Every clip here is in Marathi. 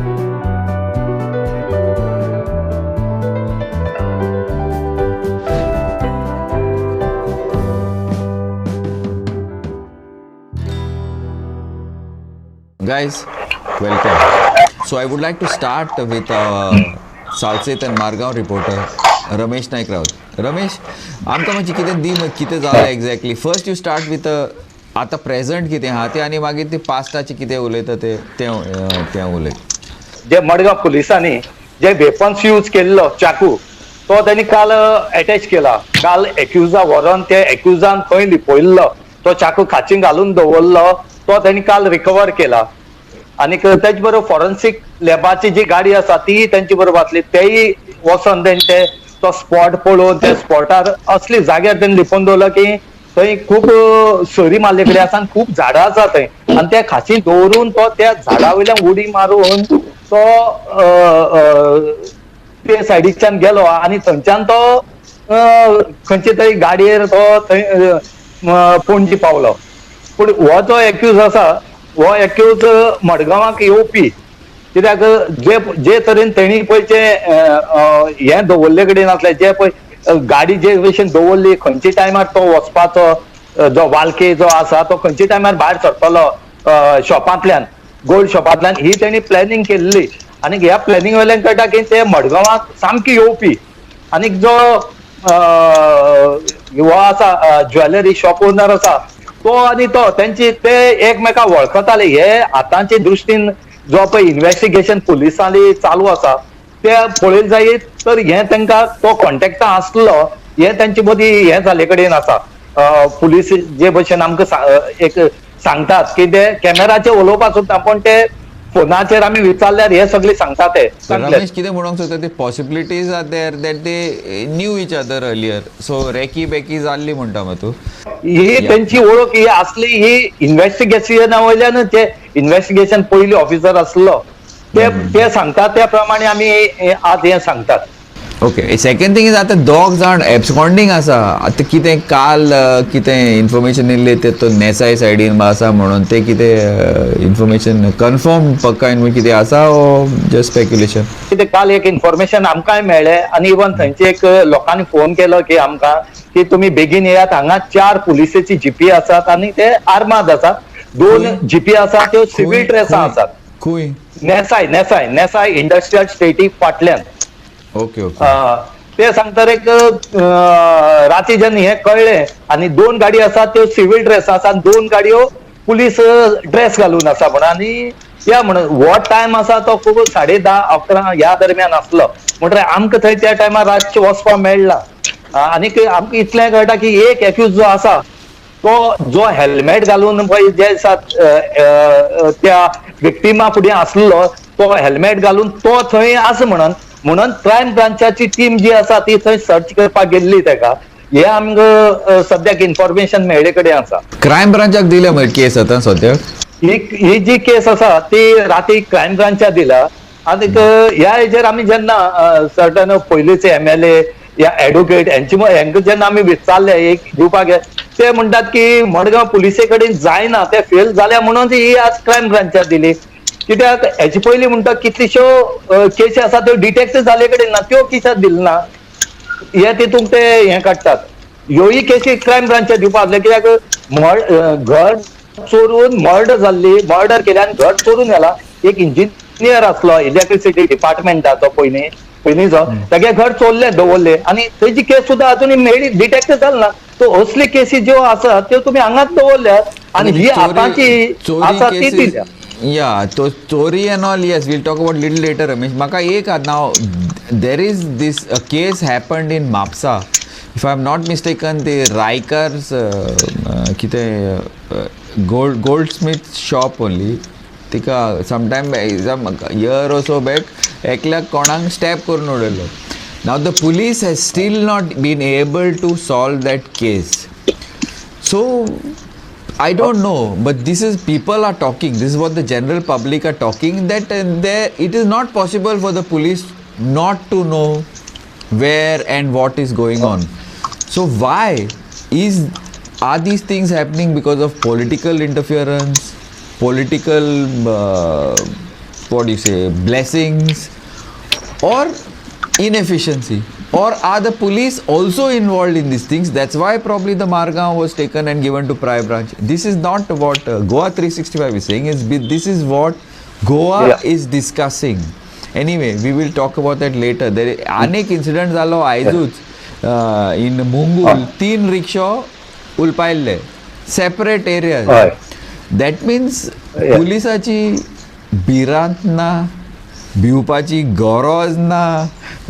Guys, welcome. So I would like to start with Salset and Margaon reporter Ramesh Naik Raut. Ramesh, आमकां मातशें कितें जालें exactly. First you start with आतां प्रेझंट कितें आहा तें आनी मागीर ते पास्टाचें कितें उलयता तें उलय. जे मडगांव पुलिसांनी जे वेपन्स यूज केल्लो चाकू तो त्यांनी काल अटॅच केला. काल एक्युजा व्हरोन ते एक्युजान खंय लिपयल्लो तो चाकू खांची घालून दवरलो तो त्यांनी काल रिकवर केला. आणि त्याच बरोबर फॉरेन्सिक लॅबाची जी गाडी आसा ती त्यांची बरोबर आसली. तेय वचोन ते तो स्पॉट पळोवन त्या स्पॉटार असली जाग्यार त्यांनी लिपोवन दवरलो की थंय खूब सोयरी मारले कडेन आसा आनी खूब झाडां आसा थंय. आनी त्या खांची दवरून तो त्या झाडा वयल्यान उडी मारून तो ते सायडीच्यान गेलो आनी थंयच्यान तो खंयचे तरी गाडयेर तो थंय पणजी पावलो. पूण हो जो एक्यूज आसा हो एक्यूज मडगांवाक येवपी. कित्याक जे तरेन तेणी पळय हे दवरले कडेन आसले जे पळय गाडी जे भशेन दवरली खंयच्या टायमार तो वचपाचो जो वालके जो आसा तो खंयच्या टायमार भायर सरतलो शॉपांतल्यान गोल्ड शॉपांतल्यान ही तेणी प्लॅनिंग केल्ली. आनी ह्या प्लॅनिंग वयल्यान कळटा की ते मडगांवाक सामकी येवपी. आनीक जो हो आसा ज्वेलरी शॉप ओनर आसा तो आनी तो तेंची ते एकमेकाक वळखताले. हे आतांचे दृश्टीन जो पळय इन्व्हेस्टिगेशन पुलिसांनी चालू आसा ते पळयले जायत तर हे तांकां तो कॉन्टॅक्टा आसलो हे तेंचे मदीं हे जाले कडेन आसा. पुलीस जे भशेन आमकां एक सांगतात की ते कॅमेराचेर उलोवपाक सोदता पण ते फोनाचेर आमी विचारल्यार हे सगळे सांगता ते. रमेश कितें म्हणूंक सोदता ते possibilities are there that they knew each other earlier. So रेकी बेकी जाल्ली म्हणटा मग तूं. ही त्यांची ओळख ही असली ही इन्व्हेस्टिगेशन वयल्यान ते इन्व्हेस्टिगेशन पयली ऑफिसर आसलो ते सांगतात त्या प्रमाणे आमी आज हे सांगतात. ओके. सेकंड थिंग इज आतां दोग जाण एब्सकॉन्डिंग आसा. आतां कितें काल कितें इन्फॉर्मेशन येयल्ली ते तो नेसाय सायडीन आसा म्हणून ते कितें इन्फॉर्मेशन कन्फर्म पक्का कितें आसा ओ जस्ट स्पेक्युलेशन. कितें काल एक इन्फॉर्मेशन आमकांय मेळ्ळें आनी इवन थंयचे एक लोकांनी फोन केलो की आमकां की तुमी बेगीन येयात. हांगा 4 पुलिसेची जीपी आसात आनी ते आर्माद आसात. 2 जीपी आसा त्यो सिव्हील ड्रेसां आसात. खंय? नेसाय इंडस्ट्रियल स्टेटी फाटल्यान. Okay okay. ते सांगतात एक राती जेन्ना हे कळ्ळें आनी 2 गाडी आसात त्यो सिव्हील ड्रेस आसा 2 गाडयो पुलीस ड्रेस घालून आसा म्हणून. आनी या म्हणून हो टायम आसा तो खूब 10:30-11 ह्या दरम्यान आसलो म्हणटकीर आमकां थंय त्या टायमार रातचे वचपाक मेळना. आनीक आमकां इतलें कळटा की एक एक्यूज जो आसा तो जो हेल्मेट घालून पळय जे आसा त्या विक्टिमा फुडें आसलो तो हेल्मेट घालून तो थंय आसा म्हणून क्रायम ब्रांचाची टीम जी आसा ती थंय सर्च करपाक गेल्ली तेका. हे आमकां सद्याक इन्फॉर्मेशन मेळ्ळे कडेन आसा. क्रायम ब्रांचाक दिल्या मरे केस आतां सद्याक. ही जी केस आसा ती राती क्रायम ब्रांचाक दिला. आनीक ह्या हेजेर आमी जेन्ना सर्टन पयलींचे MLA या एडवोकेट हांकां जेन्ना आमी विचारले एक दिवपाक ते म्हणटात की मडगांव पुलिसे कडेन जायना ते फेल जाल्या म्हणून ही आज क्रायम ब्रांचाक दिली. कित्याक हेचे पयलीं म्हणटा कितल्योश्यो केसी आसा त्यो डिटेक्ट जाले कडेन ना त्यो कित्याक दिलना हे तितूंक ते हे काडटात. ह्योय केसी क्रायम ब्रांचाक दिवपाक जाय कित्याक घर चोरून मर्डर केले आनी घर चोरून गेला. एक इंजिनियर आसलो इलेक्ट्रिसिटी डिपार्टमेंटाचो पयलींचो तेगे घर चोरले दवरले आनी तेजी केस सुद्दां अजून मेळ्ळी डिटेक्ट जालना. तो असली केसी ज्यो आसा त्यो तुमी हांगाच दवरल्यात आनी ही आतांची आसा ती दिल्या. Yeah, so story and all, yes, we'll talk about little later, Ramesh. Maka ek now, there is this a case happened in Mapsa. If I'm not mistaken, the Rikers goldsmith shop only. Tika sometime some year or so back, ekla konang step kरून उडयलो. Now the police has still not been able to solve that case. So I don't know, but this is people are talking. This is what the general public are talking, that it is not possible for the police not to know where and what is going on. So why are these things happening? Because of political interference, political what do you say, blessings or inefficiency? Or are the police also involved in these things? That's why probably the Margao was taken and given to Prai branch. This is not what Goa 365 is saying. This is what Goa is discussing. Anyway, we will talk about that later. There अनेक incidents झालो आयजूच in Mungul 3 rickshaw उलपायल्ले separate areas. That means पुलिसाची भिरांत ना, भिवपाची गरज ना,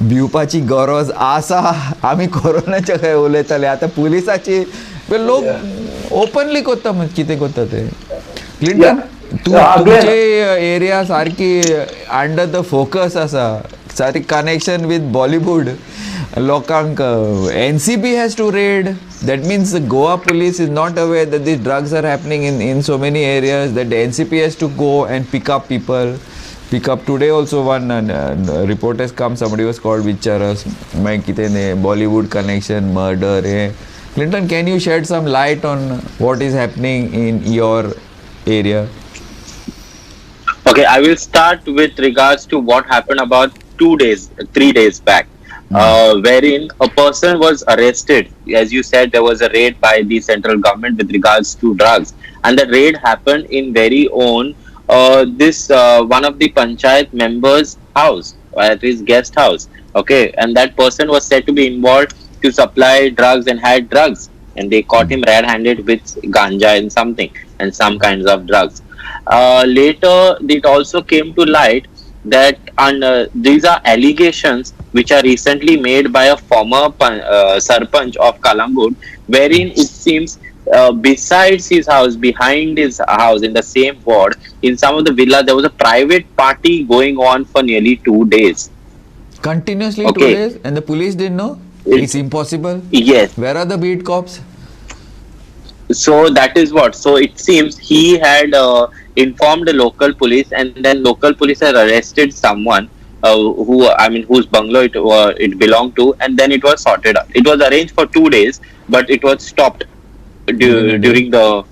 भिवपाची गरज आसा. आमी कोरोनाच्या काय उलयताले, आतां पुलिसाची लोक ओपनली कोत्ता मग कितें कोत्ता ते. क्लिंटन तुमचे एरिया सारकी अंडर द फोकस आसा, सारकी कनेक्शन विथ बॉलिवूड. लोकांक NCP has to raid. That means the Goa police is not aware that these drugs are happening in so many areas, that the NCP has to go and pick up people. Pick up today also one report has come, somebody was called Vicharas, Bollywood connection, murder. Clinton, can you shed some light on what is happening in your area? Okay, I will start with regards to what happened about 3 days back, wherein a person was arrested. As you said, there was a raid by the central government with regards to drugs, and the raid happened in very own one of the panchayat members' house, at his guest house. Okay, and that person was said to be involved to supply drugs and had drugs, and they caught him red-handed with ganja and something and some kinds of drugs. Later, it also came to light that these are allegations which are recently made by a former sarpanch of Kalangut, wherein it seems besides his house, behind his house, in the same ward, in some of the villas, there was a private party going on for nearly 2 days. Continuously 2 days? And the police didn't know? It's impossible? Yes. Where are the beat cops? So that is what. So it seems he had informed the local police, and then local police had arrested someone whose bungalow it belonged to, and then it was sorted out. It was arranged for 2 days, but it was stopped during the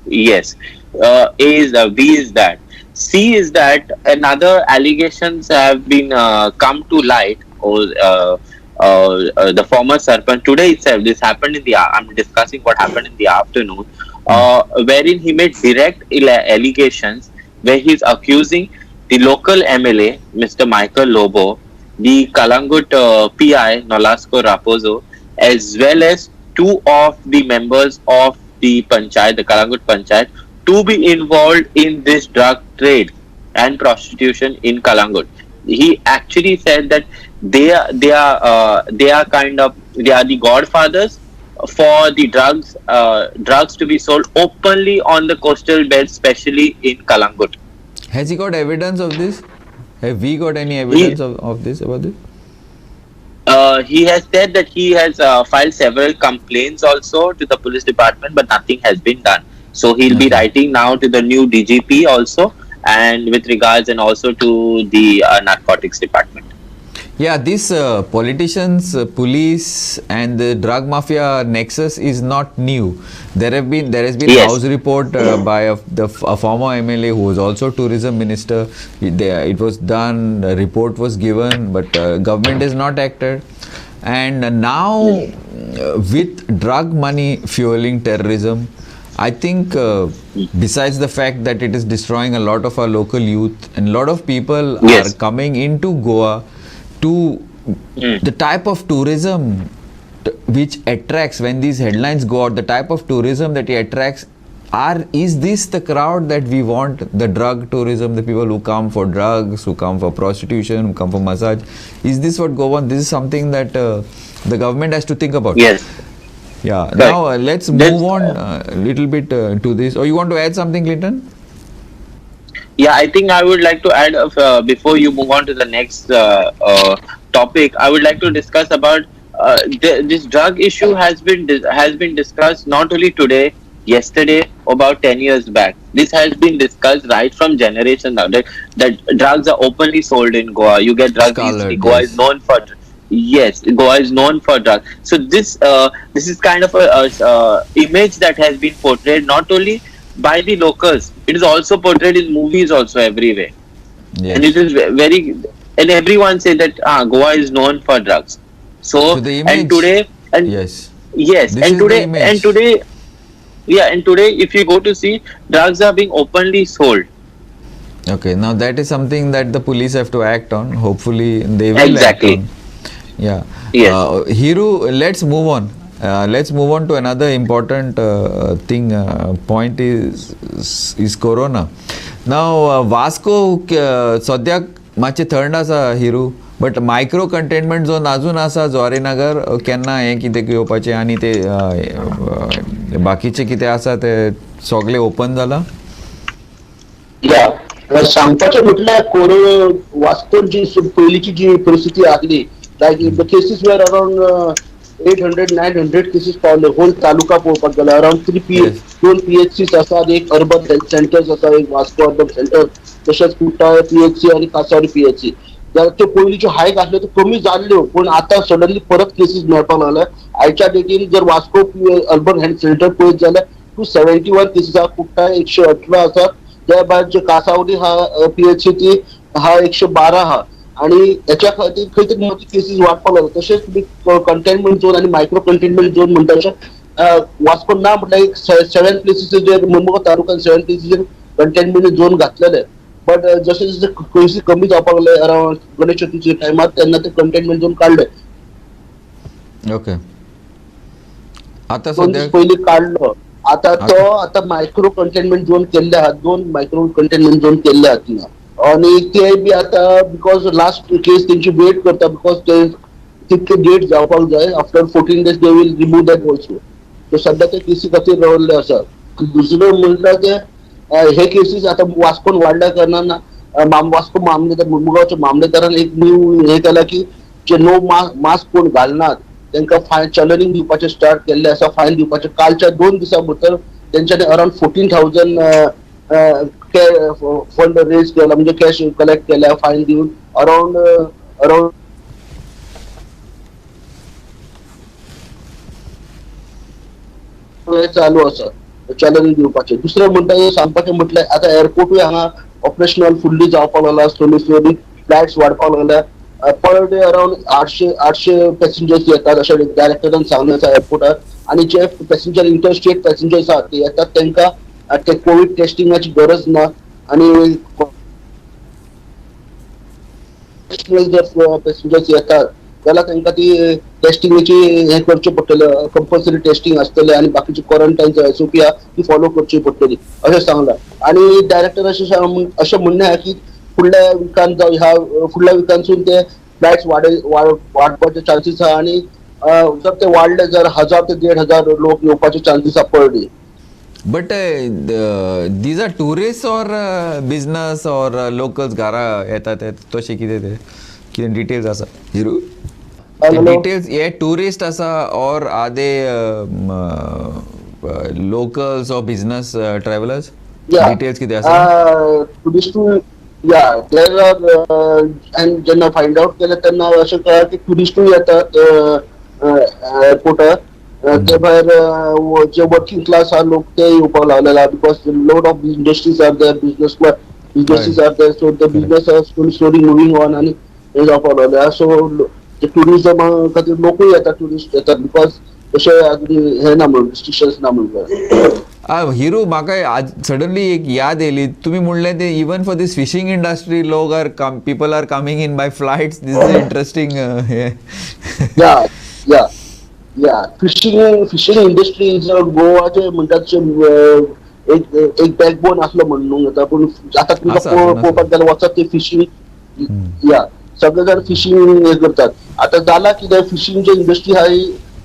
yes. A is B is that. C is that another allegations have been come to light. The former sarpanch today itself. This happened in the. I'm discussing what happened in the afternoon, wherein he made direct allegations where he's accusing the local MLA, Mr. Michael Lobo, the Kalangut PI Nolasco Raposo, as well as 2 of the members of the panchayat, the Kalangut panchayat, to be involved in this drug trade and prostitution in Kalangut. He actually said that they are the godfathers for the drugs to be sold openly on the coastal belt, especially in Kalangut. Has he got evidence of this? Have we got any evidence of this, about this? He has said that he has filed several complaints also to the police department, but nothing has been done. So he'll be writing now to the new DGP also, and with regards and also to the narcotics department. Yeah, this politicians, police and the drug mafia nexus is not new. There has been Yes. house report by a former MLA who was also tourism minister. It was done, a report was given, but government has not acted. And now with drug money fueling terrorism, I think besides the fact that it is destroying a lot of our local youth, and a lot of people Yes. are coming into Goa to the type of tourism which attracts, when these headlines go out, the type of tourism that it attracts, is this the crowd that we want? The drug tourism, the people who come for drugs, who come for prostitution, who come for massage, is this what Goa wants? This is something that the government has to think about. Yes. Yeah. Now let's move on a little bit to this. Or you want to add something, Clinton? Yeah, I think I would like to add before you move on to the next topic. I would like to discuss about this drug issue has been discussed not only today, yesterday, about 10 years back. This has been discussed right from generation now. That drugs are openly sold in Goa. You get drugs easily. Goa is known for. Yes, Goa is known for drugs. So this is kind of a image that has been portrayed not only by the locals, it is also portrayed in movies also everywhere. Yes. and it is very, and everyone say that Goa is known for drugs. So, So the image. and today, and Yes. yes, This and is the today, image. and today, yeah, and today, if you go to see, drugs are being openly sold. Okay, now that is something that the police have to act on. Hopefully, they will Exactly. act on. Yeah. Yes. Hiru, let's move on. Let's move on to another important thing. Point is Corona. Now, Vasco सद्याक मातशें थंड आसा Hiru, but micro containment zone अजून आसा ज्वारीनगर. केन्ना हें कितें येवपाचें आनी ते बाकीचे कितें आसा ते सगळे ओपन जाला? या सांगपाचें म्हटल्यार वास्कोन जी पयलींची जी परिस्थिती आसली, like the cases were around 800-900 cases पावले होल तालुका पळोवपाक गेल्यार. अराउंड 2 PHCs आसात, एक अर्बन हेल्थ सेंटर्स आसा, एक वास्को अर्बन सेंटर, तशेंच कुट्टाळे PHC आनी कासावली PHC. जाल्यार त्यो पयलींच्यो हायक आसल्यो त्यो कमी जाल्ल्यो, पूण आतां सडनली परत केसीस मेळपाक लागल्या. आयच्या डेटीन जर वास्को अर्बन हेल्थ सेंटर पळयत जाल्यार 271 केसीस आसा, कुट्टाळे 118 आसात. त्या भायर जे कासावली हा PHC ती हा 112 आहा. आणि याच्या खातीर खंय तरी केसीस वाडपाक लागले. तशेंच कंटेनमेंट झोन आणि मायक्रो कंटेनमेंट झोन म्हणटा तशें वास्को ना म्हटल्यार एक 7 प्लेसीसचेर मुर्मुगांव तालुक्यान 7 प्लेसीसचेर कंटेनमेंट झोन घातलेले. बट जशें जशें केसी कमी जावपाक लागले अराउंड गणेश चतुर्थीच्या टायमार, तेन्ना ते कंटेनमेंट झोन काडले. ओके. आता 2 सद्या दीस पयलीं काडलो. आता मायक्रो कंटेनमेंट झोन केल्ले आहात, 2 मायक्रो कंटेनमेंट झोन केल्ले आहात थिंगा. आणि ते बी आता बिकॉज लास्ट केस तेंची वेट करता, बिकॉज ते तितके डेट जावपाक जाय. After 14 days they will remove that also. So सध्या ते केसी खातीर रावल्ले आसा. दुसरें म्हणल्यार ते हे केसीस आता वास्कोन वाडल्या कारणान वास्को मामलेदार मुर्मुगांवच्या मामलेदारान एक न्यू हे केला की जे नो मास्क कोण घालनात तांकां फायन चलनींग दिवपाचें स्टार्ट केल्लें आसा. फायन दिवपाचें कालच्या 2 दिसां भितर तेंच्यांनी अराउंड 14,000 फंड रेज केला, म्हणजे कॅश कलेक्ट केल्या फायन दिवन. अराउंड चालू आसा चलनी दिवपाचें. दुसरें म्हणटा सांगपाचें म्हटल्यार आतां एअरपोर्टूय हांगा ऑपरेशनल फुल्ली जावपाक लागला. स्लोली फ्लायट्स वाडपाक लागल्या. पर डे अराउंड 800 पॅसेंजर्स येतात अशें डायरेक्टरान सांगलें आसा एअरपोर्टार. आणि जे पॅसेंजर इंटरस्टेट पॅसेंजर्स आहात ते येतात तांकां ते कोविड टेस्टिंगाची गरज ना. आणि जर पॅसेंजर्स येतात जाल्यार तांकां ती टेस्टिंगची हे करचें पडटलें, कंपल्सरी टेस्टिंग आसतलें आणि बाकीची क्वॉरंटायन SOP आहा ती फॉलो करची पडटली अशें सांगलां. आणि डायरेक्टर अशें म्हणणें आहा की फुडल्या विकान जावं ह्या फुडल्या विकानसून ते फ्लायट्स वाडपाचे चान्सीस आहा. आणि जर ते वाडले जाल्यार 1000 ते 1500 लोक येवपाचे चान्सीस आहा per day. But these are tourist or business or locals घरा येतात तशें कितें डिटेल्स आसा हिरू? डिटेल्स हे टुरिस्ट आसा or are they locals or business travellers? Details कितें आसा? टुरिस्ट देर आर एंड जेन्ना फायंड आउट केलें तेन्ना अशें कळ्ळां की टुरिस्टूय येतात एअरपोर्टार. ते भायर जे वर्किंग क्लास आहा लोक ते येवपाक लागलेला, because load of industries are there, businesses are there. So the business are slowly moving on आणि हे जावपाक लागले. सो टुरिझमा खातीर लोकूय येतात, टुरिस्ट येतात, बिकॉज तशें अजून हे ना म्हणून रिस्ट्रिक्शन्स ना म्हणून. हिरू म्हाका आज सडनली एक याद येयली. तुम्ही म्हणलें ते even for this fishing industry लोक are people are coming in by flights. This is interesting. या फिशिंग इंडस्ट्री गोवाचे म्हणटात एक बॅकबोन आसलो म्हणूंक येता. पूण आतां तुमकां पळोवपाक गेल्यार वचत ते फिशींग सगळे जाण फिशींग हे करतात. आतां जाला कितें फिशींग जे इंडस्ट्री आहा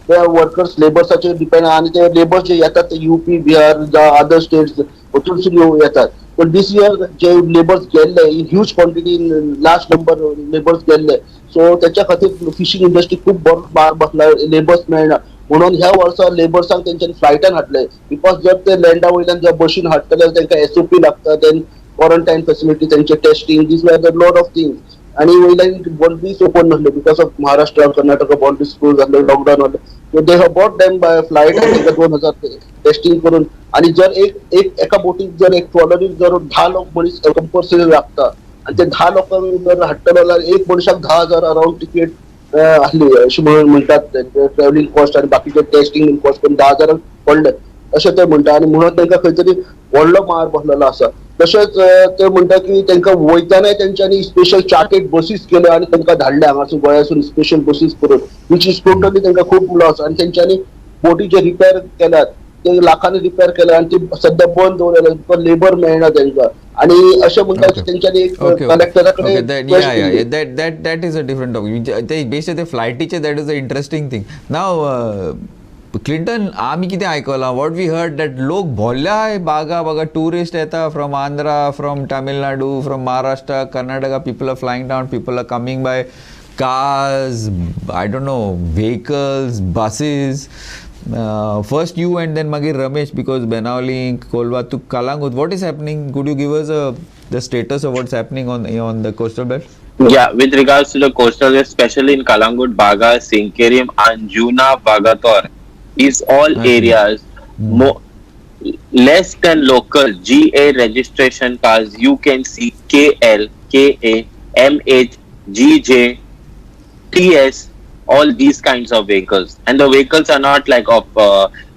त्या वर्कर्स लेबर्साचेर डिपेंड आहा. आणि ते लेबर्स जे येतात ते UP बिहार जावं अदर स्टेट्स वचून येतात. पण दिस इयर जे लेबर्स गेल्ले in huge quantity large number labours गेल्ले. सो त्याच्या खातीर फिशींग इंडस्ट्री खूब बार बसला, लेबर्स मेळना. म्हणून ह्या वर्सा लेबर्सांक तेंच्यांनी फ्लायटान हाडले, बिकॉज जर ते लँडा वयल्यान जर बशीन हाडटले तांकां SOP लागता, देन क्वॉरंटायन फेसिलिटी, तेंचे testing, these were the lot of things. आणि वयल्यान बॉर्डरीज ओपन नासले because of Maharashtra Karnataka borders close जाल्ले, लॉकडाऊन जाल्ले. So they have bought them by flight. 2000 testing करून. आणि जर एका बोटीक जर एक ट्रॉलरीक जर 10 लोक मनीस कंपल्सरी लागता आणि ते 10 लोकांक जर हाडटलो जाल्यार एक मनशाक 10,000 अराउंड तिकेट आसली अशें म्हणटात ट्रॅव्हलिंग कॉस्ट आनी बाकीचे टेस्टिंग कॉस्ट करून 10,000 पडले अशें ते म्हणटा आनी म्हणून तांकां खंय तरी व्हडलो मार बसलेलो आसा. तशेंच ते म्हणटा की तांकां वयतानाय तेंच्यांनी स्पेशल चार्टेड बसीस केल्यो आनी तांकां धाडले हांगासून गोंयासून स्पेशल बसीस करून विच इज टोटली तांकां खूब लॉस आनी तेंच्यांनी बोटी जे रिपेर केल्यात ते लाखांनी रिपेर केल्या आनी ती सध्या बंद दवरलेले बिकॉज लेबर मेळना तांकां आणि अशें म्हणटा की तेंच्यांनी एक कलेक्टरा कडेन that is a different topic. ते बेश्टे ते फ्लायटीचे that is the interesting thing. Now Clinton आमी कितें आयकलां वॉट वी हर्ड दॅट लोक भोल्ल्या बागा टुरिस्ट येता from Andhra from Tamil Nadu from Maharashtra Karnataka people are flying down people are coming by cars, I don't know, vehicles, buses. First you and then Magir Ramesh, because Benawali, Kolva to Kalangut. What is happening? Could you give us the status of what's happening on the coastal belt? Yeah, with regards to the coastal belt, especially in Kalangut, Baga, Sinkerim, Anjuna, Bagator, these all areas, less than local GA registration cars, you can see KL, KA, MH, GJ, TS, all these kinds of vehicles, and the vehicles are not like of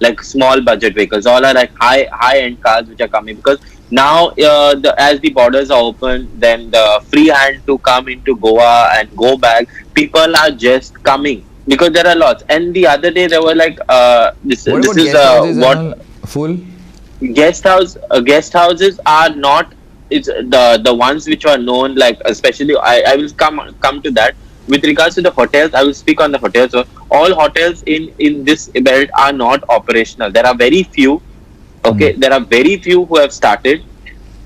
like small budget vehicles. All are like high end cars which are coming because now as the borders are open, then the free hand to come into Goa and go back, people are just coming because there are lots. And the other day there were like this is what full guest houses are not. It's the ones which are known, like especially I will come to that. With regards to the hotels, I will speak on the hotels. So all hotels in this belt are not operational. There are very few. Okay, there are very few who have started.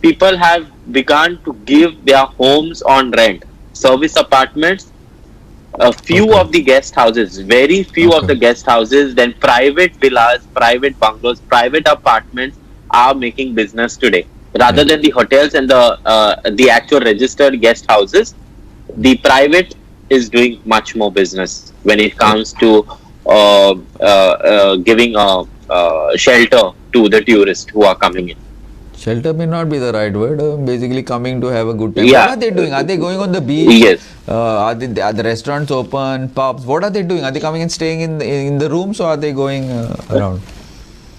People have begun to give their homes on rent, service apartments. A few of the guest houses, very few of the guest houses, then private villas, private bungalows, private apartments are making business today. Rather than the hotels and the actual registered guest houses, the private is doing much more business when it comes to giving shelter to the tourists who are coming in. Shelter may not be the right word. Basically coming to have a good time. Yeah. What are they doing? Are they going on the beach? Yes. Are the restaurants open? Pubs? What are they doing? Are they coming and staying in the rooms, or are they going around?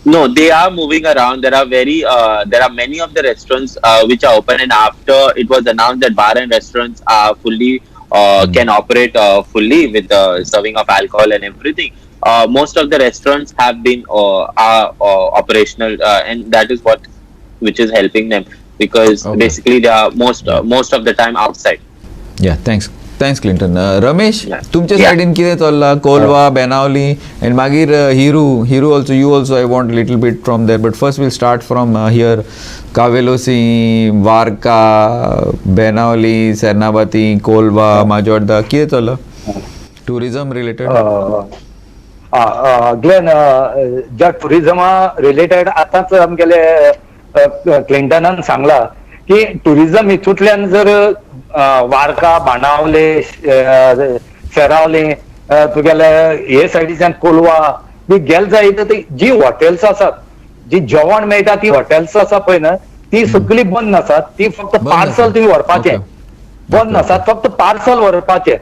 No, they are moving around. There are many of the restaurants which are open, and after it was announced that bar and restaurants are fully can operate fully with serving of alcohol and everything. Most of the restaurants have been are operational, and that is what which is helping them because basically they are most of the time outside. Yeah, thanks Clinton. Ramesh, तुमचे Yeah. साइडीन कितें चल्ला? कोलवा, बेनावली, and मागीर Hiru also. You also, I want a little bit from there, but first we'll start from here. Kavelosi, Varka, Benawali, Sernabati, Kolva, Majorda. कितें चल्ला? Tourism related. ग्लेन ज्या टुरिझमा रिलेटेड आताच आमगेले क्लिंटनान सांगला की टुरिझम हितूंतल्यान जर वार्का, बाणावले, शेरावले तुगेले हे सायडीच्यान कोलवा बी गेल जायत जी हॉटेल्स आसात, जी जेवण मेळटा ती हॉटेल्स आसा पळय ना, ती सगळी बंद आसात. ती फक्त पार्सल तुम्ही व्हरपाचे, बंद आसात, फक्त पार्सल व्हरपाचे.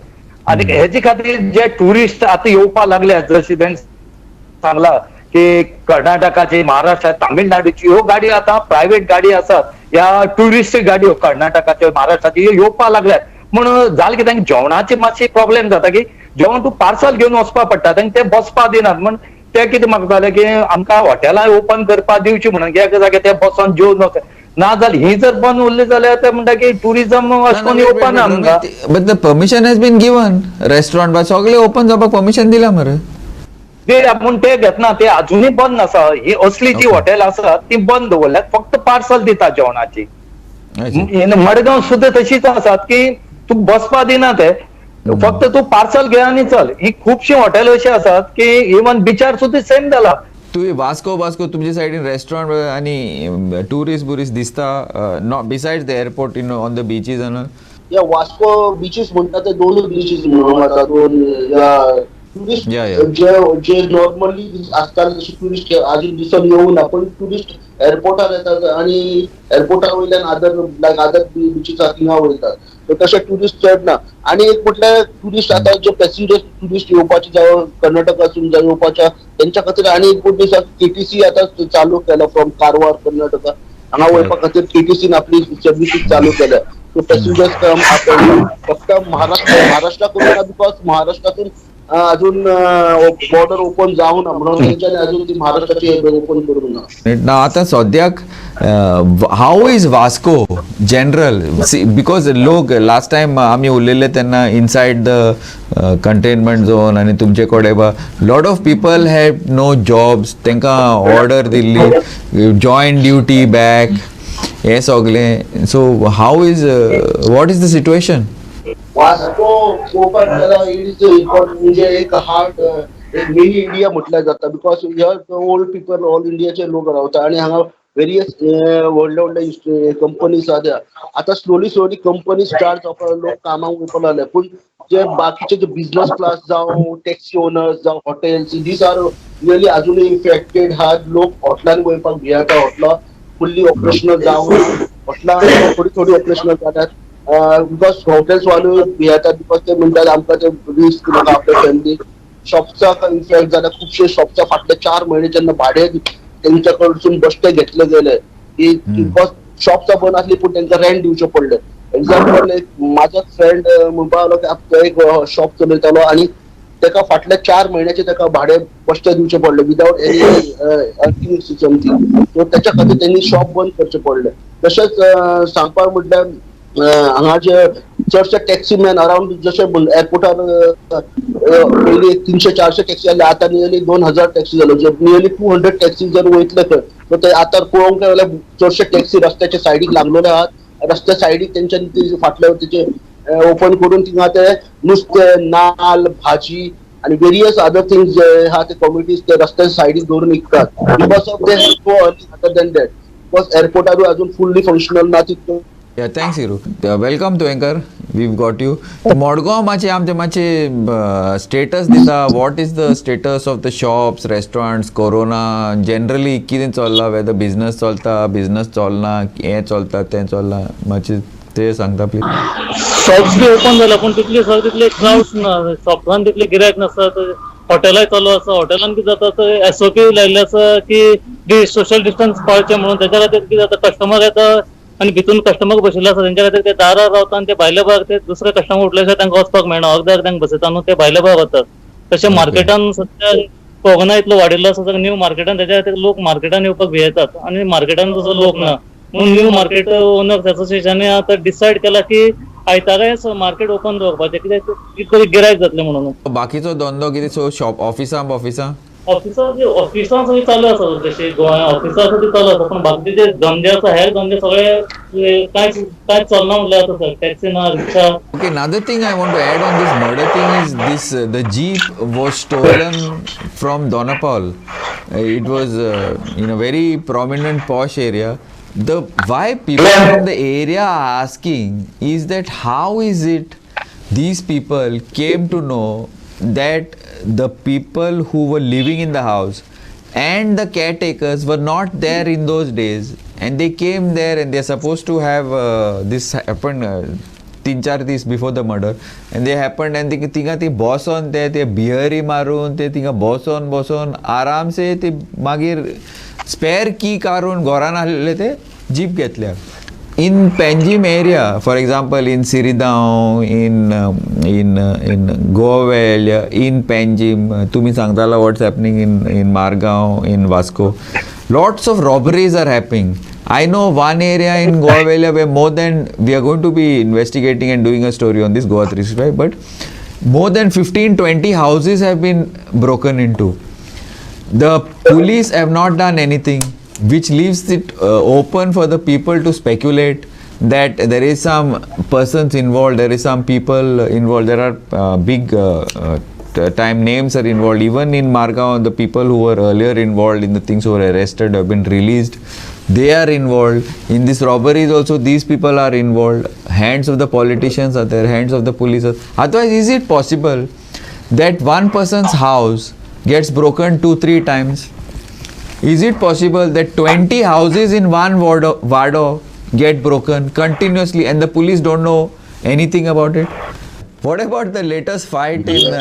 आणि हेचे खातीर जे टुरिस्ट आता येवपा लागले, जशी तेणें सांगला की कर्नाटकाची, महाराष्ट्र, तामिळनाडूची ह्यो गाडी आता प्रायव्हेट गाडी आसात, ह्या टुरिस्ट गाडयो कर्नाटकाच्यो, महाराष्ट्राची येवपा लागल्यात. म्हणून जालें की तांकां जेवणाची मातशी प्रॉब्लेम जाता की जेवण तूं पार्सल घेवन वचपा पडटा, तांकां ते बसपा दिनात. म्हण ते कितें म्हाका जालें की आमकां हॉटेलां ओपन करपा दिवची म्हणून एका जाग्यार ते बसोन जेवन वच ना जाल्यार ही जर बंद उरली जाल्यार ते म्हणटा की टुरिझम अशें येवपाना आमकां. But the permission has been given. Restaurant बा सगळे ओपन जावपाक परमिशन दिला मरे. ते म्हूण ते घेतना ते अजुनूय बंद आसा. ही असली जी हॉटेल आसा ती बंद दवरल्यात, फक्त पार्सल दिता जेवणाची. मडगांव सुद्धा तशीच आसात की तू बसपा दिना ते, फक्त तू पार्सल घे आनी चल. ही खुबशी हॉटेल अशी आसात की इवन बिचार सुद्धा सेम जाला. तुम्ही वास्को तुमच्या सायडीन रेस्टॉरंट आणि टुरिस्ट दिसता not besides the airport on the beaches आणि या वास्को बीचेस म्हणतात ते दोन बीचेस म्हणून आता दोन टुरिस्ट जे नॉर्मली आजकाल टुरिस्ट अजून दिसून येऊ ना, पण टुरिस्ट एअरपोर्टार येतात आणि एअरपोर्टार वयल्यान अदर बिचीसार थिंगा वयतात. सो तशे ट्युरिस्ट चड ना. आणि एक म्हटल्यार ट्युरिस्ट आता जे पॅसेंजर ट्युरिस्ट येवपाचे जावं कर्नाटकासून जावं येवपाच्या त्यांच्या खातीर आणि एक गुड न्यूज केटीसी आता चालू केला फ्रॉम कारवार कर्नाटका हांगा वयपा खातीर केटीसीन आपली सर्विसीस चालू केल्या. सो पॅसेंजर्स कम फक्त महाराष्ट्रा करून बिकॉज महाराष्ट्रातून अजून बॉर्डर ओपन जाऊन म्हणून तेंच्यांनी अजून ती महाराष्ट्राची ओपन करूंक ना. ना आता सद्याक how is Vasco general because लोक लास्ट टाइम आम्ही उरलेले तेन्ना इनसायड द कंटेनमेंट झोन आनी तुमचे कडेन lot of people have no jobs तांकां ऑर्डर दिल्ली जॉयंट ड्युटी बॅक हे सगळें. So how is what is the situation? Vasco open केला इट इज इम्पॉर्टंट म्हणजे एक हार्ड एक मिनी इंडिया म्हटल्यार जाता because here old people all इंडियाचे लोक रावता आणि हांगा वेरियस व्हडले व्हडले कंपनीज आसा. आता स्लोली कंपनी स्टार्ट जावपाक लोक कामाक वयपा लागले. पूण जे बाकीचे जे बिझनेस क्लास जावं टॅक्सी ओनर्स जावं हॉटेल्स दीस आर रियली अजूनही इफेक्टेड आहात. लोक हॉटलान वयपाक भियेता. हॉटलां फुल्ली ऑपरेशनल जावन हॉटलां थोडी ऑपरेशनल जातात बिकॉज हॉटेल्स वाले भियेतात बिकॉज ते म्हणटात आमकां ते रिस्क नाका आपल्या फॅमिली. शॉप्साक इफेक्ट जाल्या. खुबशे शॉप्सा फाटले 4 म्हयने जेन्ना भाडे तेंच्या कडसून बश्टे घेतले गेले बिकॉज शॉप्सां बंद आसली पूण तेंकां रेंट दिवचे पडले. एक्झाम्पल एक म्हाजो फ्रेंड म्हणपा लागलो की तो एक शॉप चलयतालो आणि तेका फाटल्या 4 म्हयन्याचे तेका भाडे बश्टे दिवचे पडले without any earthing something. So तेच्या खातीर त्यांनी शॉप बंद करचे पडले. तशेंच सांगपाक म्हटल्यार हांगा जे चडशे टॅक्सी मॅन अराउंड जशे एअरपोर्टार पयलीं 300-400 टॅक्सी आसले आता नियरली 2000 टॅक्सी जालो. नियरली 200 टॅक्सी जर वयतले खंय सो ते आतां पळोवंक गेल्यार चडशे टॅक्सी रस्त्याच्या सायडीक लागलेले आहात. रस्त्या सायडीक तेंच्यांनी ते फाटले तेचे ओपन करून थिंगा ते नुस्तें नाल्ल भाजी आणि वेरियस अदर थिंग्स जे आहा ते कम्युनिटीज ते रस्त्याच्या सायडीक दवरून विकतात. Because of they go earning other than that because एअरपोर्टारूय अजून फुल्ली फंक्शनल ना तितलो. Yeah, thanks, Hiru. Welcome to Anchor. We've got you. Modgaon माचे आमचे माचे स्टेटस दिता. What is the status of the shops, restaurants, Corona generally कितें चल्ला? Whether business चलता, business चलना, हे चलता, तें चलना, माचे ते सांगता प्लीज. शॉप्स बी ओपन झाला पण तितले क्राउड्स ना. शॉप्सान तितले गिरायक नसतात. हॉटेलाय चालू आसा. हॉटेलान कितें जाता SOP लायल्ले आसा की सोशल डिस्टन्स पाळचे म्हणून. त्याच्या खातीर कितें जाता कस्टमर येता आणि भितून कस्टमर बशिल्ले आसा तेंच्या खातीर ते दारार रावता आणि ते भायले भायर ते दुसरे कस्टमर उठले तांकां वचपाक मेळना. अर्द्याक तांकां बसयता न्हू ते भायले भायर वतात. तशें मार्केटान सध्या कोरोना इतलो वाडिल्लो आसा न्यू मार्केटान त्याच्या खातीर लोक मार्केटान येवपाक भियेतात आणि मार्केटान तसो लोक ना म्हणून न्यू मार्केट ओनर्स असोसिएशनान आता डिसायड केला की आयतारा मार्केट ओपन दवरपाचें कित्याक तरी गिरायक जातलें म्हणून. बाकीचो धंदो कितें सो शॉप ऑफिसां ऑफिसां सगळी चालू आसा तशी गोंय ऑफिसां आसा ती चालू आसा पण बाकीचे जे धंदे आसा हेर धंदे सगळे कांयच चलना म्हणल्यार आसा सर. टॅक्सी ना रिक्षा. Okay, another thing I want to add on this murder thing is this the jeep was stolen from Donapal. It was in a very prominent posh area. Why people from the area are asking is that how is it these people came to know that the people who were living in the house and the caretakers were not there in those days and they came there and they're supposed to have this happened 3-4 days before the murder and they happened and तिंगा ती बसोन ते बियरी मारून ते तिंगा बसोन आराम से ते मागीर स्पेअर की कारून घरान आसलेले ते जीप घेतल्या. In Panjim area, for example, in Siridao, in Govel, in Panjim, तुम्ही सांगताला what's happening in Margao, in Vasco, lots of robberies are happening. I know one area in Govel where we are going to be investigating and doing a story on this Goa 365, but more than 15-20 houses have been broken into. The police have not done anything, which leaves it open for the people to speculate that there is some persons involved, there is some people involved, there are big time names are involved. Even in Margao, the people who were earlier involved in the things who were arrested have been released. They are involved. In these robberies also, these people are involved. Hands of the politicians are there, hands of the police are. Otherwise, is it possible that one person's house gets broken 2-3 times? Is it possible that 20 houses in one Vado get broken continuously and the police don't know anything about it? What about the latest fight in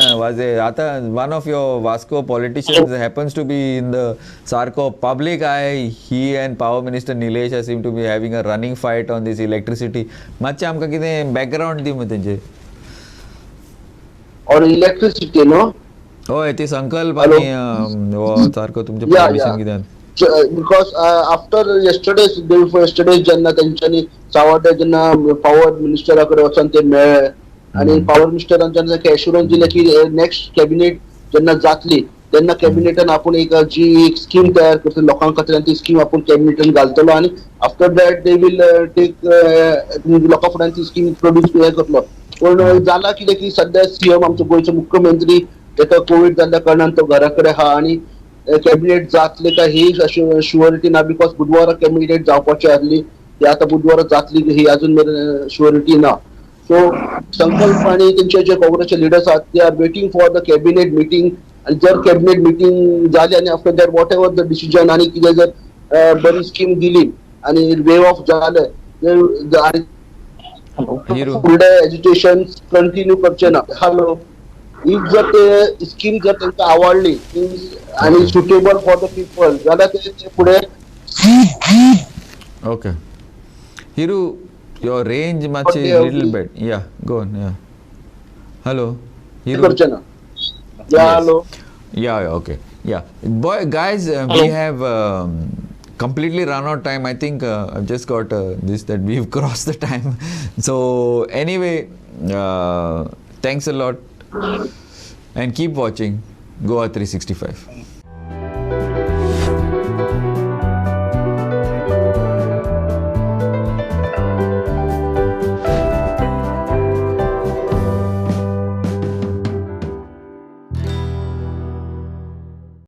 one of your Vasco politicians happens to be in the Sarko public eye. He and Power Minister Nilesh seem to be having a running fight on this electricity. मातशें आमकां कितें background दी मग तेंचे. Or electricity, no? हय ती संकल्प आनी हो सारको तुमचे politician कितें. Because after yesterday's जेन्ना तेंच्यांनी सावड्डे जेन्ना पॉवर मिनिस्टराकडे वचून ते मेळ्ळे आणि पॉवर मिनिस्टरान जेन्ना एश्युरन्स दिले की नेक्स्ट कॅबिनेट जेन्ना जातली तेन्ना कॅबिनेटान आपण एक जी एक स्कीम तयार करतलो लोकां खातीर ती स्कीम आपण कॅबिनेटान घालतलो आणि after that they will take लोकां फुड्यान ती स्कीम प्रोड्यूस करतलो. पण जाला कितें की सध्या सीएम आमचो गोंयचो मुख्यमंत्री ताका कोविड जाल्ल्या कारणान तो घरा कडेन आहा आणि कॅबिनेट जातले काय ही शुअरिटी ना बिकॉज बुधवारा कॅबिनेट जावपाची आसली ती आता बुधवारा जातली ही अजून मेरेन शुअरिटी ना. सो संकल्प आणि त्यांचे जे काँग्रेसचे लिडर्स आहात ते are waiting for the cabinet meeting आणि जर कॅबिनेट मिटींग झाली आणि after that whatever the decision आणि कितें जर बरी स्कीम दिली आणि वेव ऑफ जाले आणि फुडले एज्युकेशन कंटिन्यू करचे ना. हॅलो, इफ जर ते स्कीम जर तांकां आवडली आणि सुटेबल फॉर द पीपल जाल्यार ते फुडें. Okay. Hiru, your range much is little bit. Yeah, go on. Yeah. Hello. Hiru. करचे ना. Hello. Yeah, okay. Yeah. Boy, guys, we have completely run out of time. I think I've just got this that we've crossed the time. So, anyway, thanks a lot. And keep watching Goa 365.